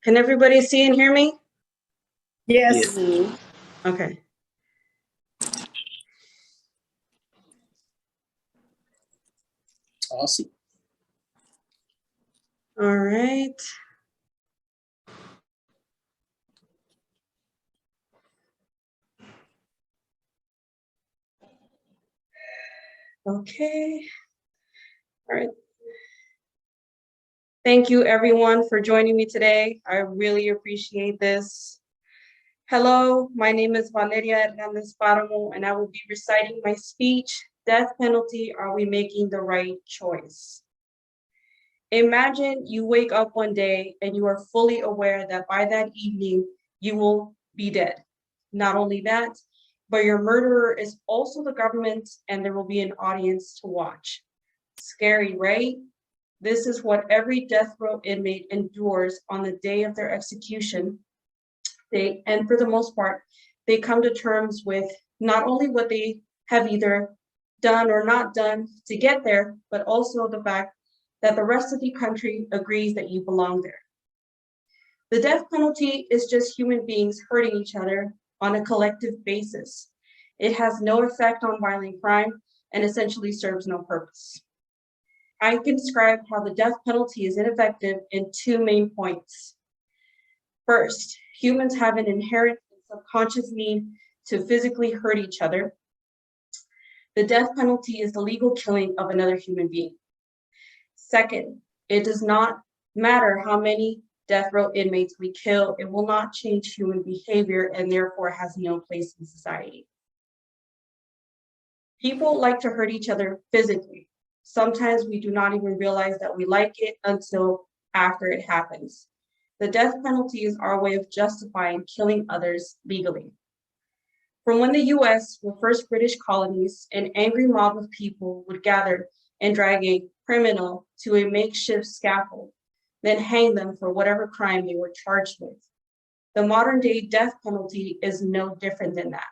Can everybody see and hear me? Yes. Okay. Awesome. All right. Okay. All right. Thank you everyone for joining me today. I really appreciate this. Hello, my name is Valeria Hernandez Paramo, and I will be reciting my speech, Death Penalty, Are We Making the Right Choice? Imagine you wake up one day and you are fully aware that by that evening, you will be dead. Not only that, but your murderer is also the government and there will be an audience to watch. Scary, right? This is what every death row inmate endures on the day of their execution. And for the most part, they come to terms with not only what they have either done or not done to get there, but also the fact that the rest of the country agrees that you belong there. The death penalty is just human beings hurting each other on a collective basis. It has no effect on violent crime and essentially serves no purpose. I can describe how the death penalty is ineffective in two main points. First, humans have an inherent and subconscious need to physically hurt each other. The death penalty is the legal killing of another human being. Second, it does not matter how many death row inmates we kill, it will not change human behavior and therefore has no place in society. People like to hurt each other physically. Sometimes we do not even realize that we like it until after it happens. The death penalty is our way of justifying killing others legally. From when the US were first British colonies, an angry mob of people would gather and drag a criminal to a makeshift scaffold, then hang them for whatever crime they were charged with. The modern day death penalty is no different than that.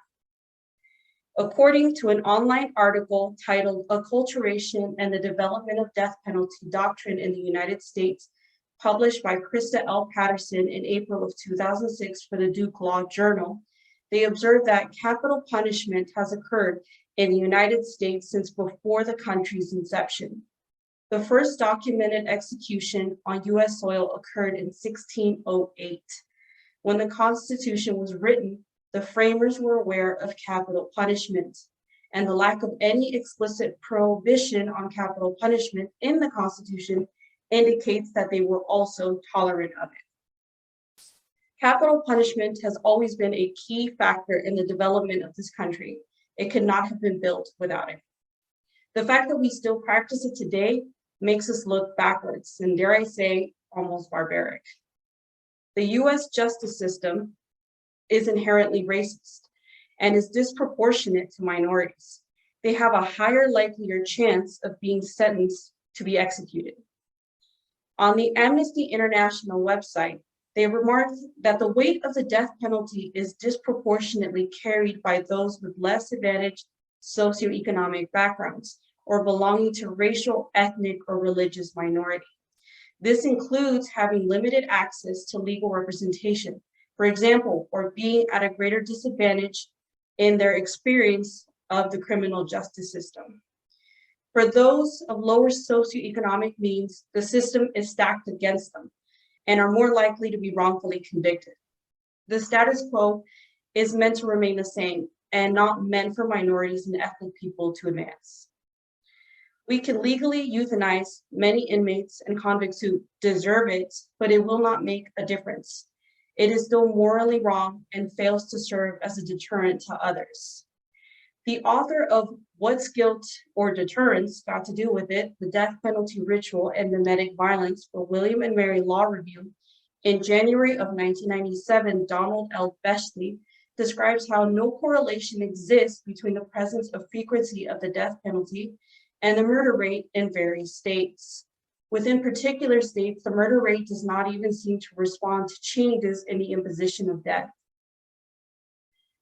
According to an online article titled Acculturation and the Development of Death Penalty Doctrine in the United States, published by Krista L. Patterson in April of 2006 for the Duke Law Journal, they observed that capital punishment has occurred in the United States since before the country's inception. The first documented execution on US soil occurred in 1608. When the Constitution was written, the framers were aware of capital punishment, and the lack of any explicit prohibition on capital punishment in the Constitution indicates that they were also tolerant of it. Capital punishment has always been a key factor in the development of this country. It could not have been built without it. The fact that we still practice it today makes us look backwards and, dare I say, almost barbaric. The US justice system is inherently racist and is disproportionate to minorities. They have a higher likelier chance of being sentenced to be executed. On the Amnesty International website, they remarked that the weight of the death penalty is disproportionately carried by those with less advantaged socioeconomic backgrounds or belonging to racial, ethnic, or religious minority. This includes having limited access to legal representation, for example, or being at a greater disadvantage in their experience of the criminal justice system. For those of lower socioeconomic means, the system is stacked against them and are more likely to be wrongfully convicted. The status quo is meant to remain the same and not meant for minorities and ethnic people to advance. We can legally euthanize many inmates and convicts who deserve it, but it will not make a difference. It is still morally wrong and fails to serve as a deterrent to others. The author of What's Guilt or Deterrence Got to Do with It, The Death Penalty Ritual and Mimetic Violence for William and Mary Law Review, in January of 1997, Donald L. Bechley describes how no correlation exists between the presence of frequency of the death penalty and the murder rate in various states. Within particular states, the murder rate does not even seem to respond to changes in the imposition of death.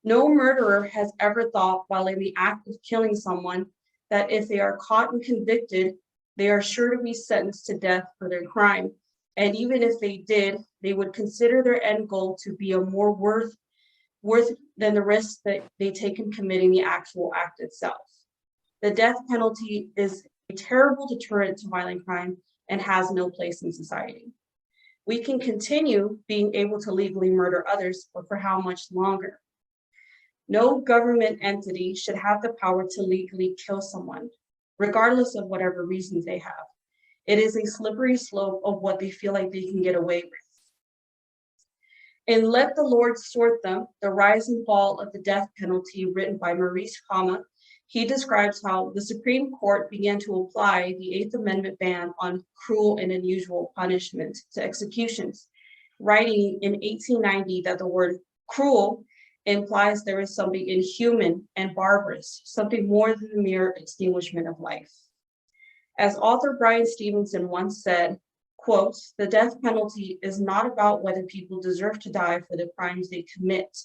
No murderer has ever thought while in the act of killing someone that if they are caught and convicted, they are sure to be sentenced to death for their crime, And even if they did, they would consider their end goal to be a more worth than the risk that they take in committing the actual act itself. The death penalty is a terrible deterrent to violent crime and has no place in society. We can continue being able to legally murder others, but for how much longer? No government entity should have the power to legally kill someone, regardless of whatever reasons they have. It is a slippery slope of what they feel like they can get away with. In Let the Lord Sort Them, The Rise and Fall of the Death Penalty, written by Maurice Kama, he describes how the Supreme Court began to apply the Eighth Amendment ban on cruel and unusual punishment to executions, writing in 1890 that the word cruel implies there is something inhuman and barbarous, something more than the mere extinguishment of life. As author Brian Stevenson once said, quote, "The death penalty is not about whether people deserve to die for the crimes they commit.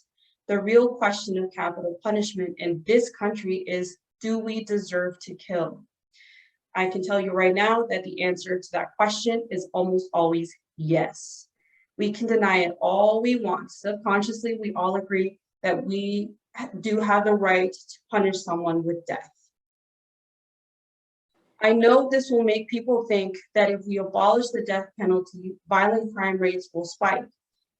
The real question of capital punishment in this country is, do we deserve to kill?" I can tell you right now that the answer to that question is almost always yes. We can deny it all we want. Subconsciously, we all agree that we do have the right to punish someone with death. I know this will make people think that if we abolish the death penalty, violent crime rates will spike,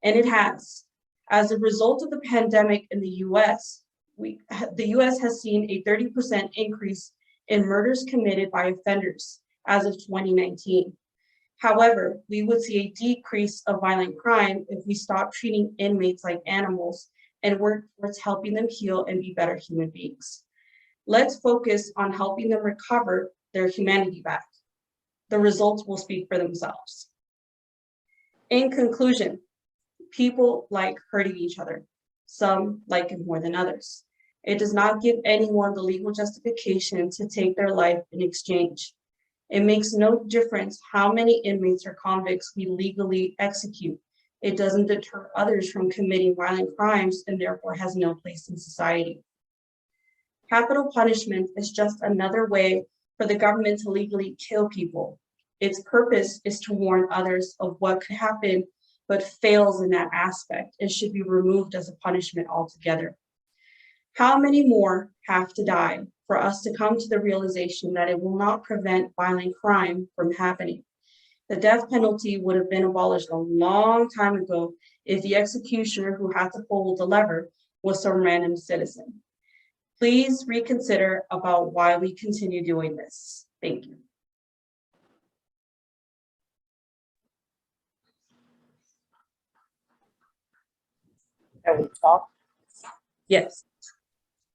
and it has. As a result of the pandemic in the US, the US has seen a 30% increase in murders committed by offenders as of 2019. However, we would see a decrease of violent crime if we stop treating inmates like animals and work towards helping them heal and be better human beings. Let's focus on helping them recover their humanity back. The results will speak for themselves. In conclusion, people like hurting each other. Some like it more than others. It does not give anyone the legal justification to take their life in exchange. It makes no difference how many inmates or convicts we legally execute. It doesn't deter others from committing violent crimes and therefore has no place in society. Capital punishment is just another way for the government to legally kill people. Its purpose is to warn others of what could happen, but fails in that aspect and should be removed as a punishment altogether. How many more have to die for us to come to the realization that it will not prevent violent crime from happening? The death penalty would have been abolished a long time ago if the executioner who had to pull the lever was some random citizen. Please reconsider about why we continue doing this. Thank you. Can we talk? Yes.